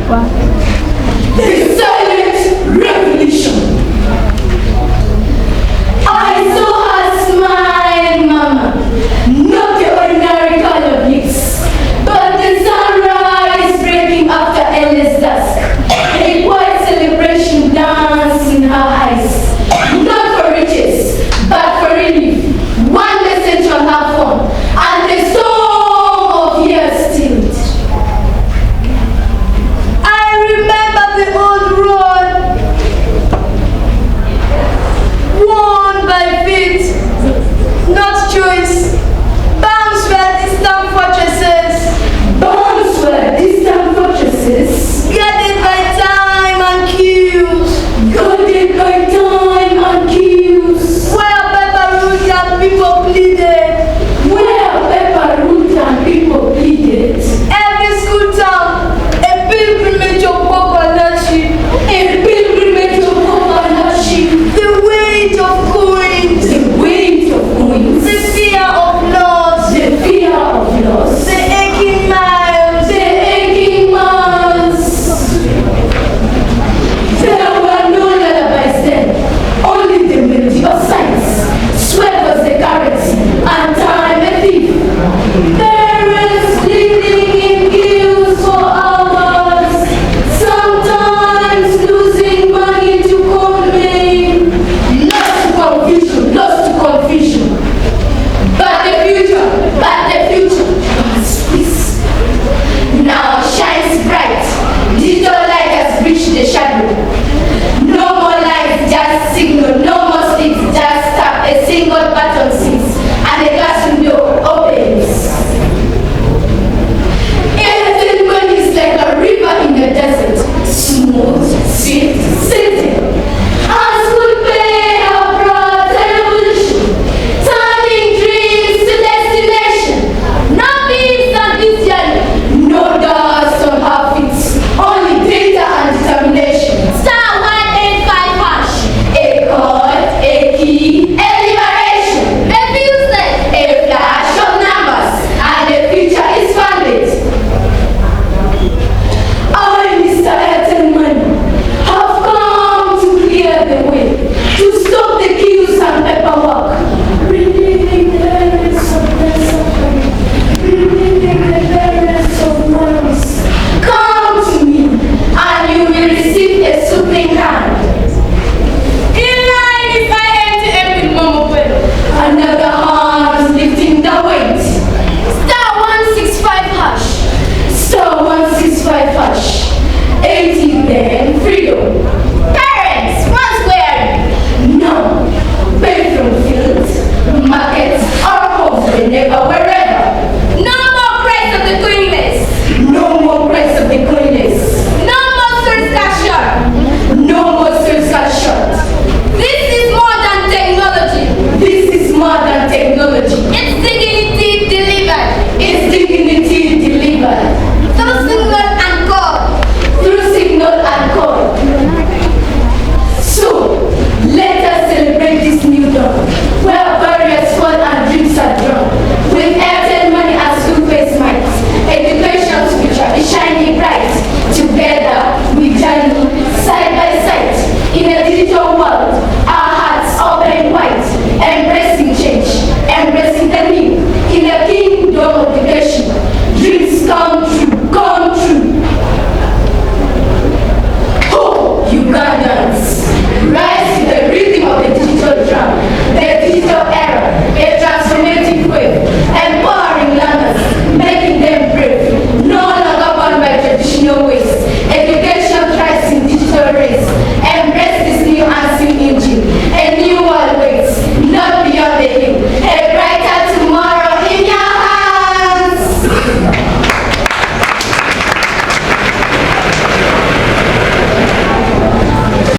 The silent revolution. I saw her smile, Mama. Not the ordinary color bliss, but the sunrise breaking after endless dusk. A quiet celebration dance in her eyes. Not for riches, but for relief. One message on her phone, and the song of years stilled. I remember the old road, worn by feet, not choice. Bounds were distant fortresses. Bounds were distant fortresses. Guarded by time and queues. Guarded by time and queues. Where Pepper people pleaded. Where Pepper and people pleaded. Every school town, a pilgrimage of Bobanashi. A pilgrimage of Bobanashi. The weight of coins. The weight of coins. The fear of loss. The fear of loss. The aching miles. The aching miles. There were no lullabies then, only the melody of science. Sweat was the currency, and time a thief. Parents bleeding in queues for hours, sometimes losing money to cold rain. Lost to confusion. But the future was peace. Now shines bright. Digital light has reached the shadow. No more lights, just signal. No more sticks, just tap. A single button sits, and the classroom door opens. Everything is like a river in the desert, smooth, sweet, scented. Our school play our broad revolution, turning dreams to destination. No beams on this journey, no dust on our feet, only data and determination. Star 185 hash, a code, a key, a liberation, a business, a flash of numbers, and the future is funded. I, Mr. Airtel Money, have come to clear the way, to stop the queues and paperwork, relieving the burdens of the suffering, relieving the burdens of worries. Come to me, and you will receive a soothing hand. In line is my empty Momo Bello. Another hand lifting the weight. Star 165 hash. Star 165 hash. 80 then freedom. Parents, once wearing. No. Bedroom fields, markets, or homes whenever, wherever. No more price of the coinless. No more price of the coinless. No more source cash short. No more source cash short. This is modern technology. This is modern technology. It's dignity delivered. It's dignity delivered. Through signal and code. Through signal and code. So, let us celebrate this new dawn, where barriers fall and dreams are drawn. With Airtel Money and school-based might, education's future is shining bright. Together, we journey side by side in a digital world. Our hearts open wide, embracing change, embracing the new. In a kingdom of education, dreams come true, come true. Oh, Ugandans, rise to the rhythm of the digital drum, the digital era, a transformative wave, empowering learners, making them brave, no longer bound by traditional ways.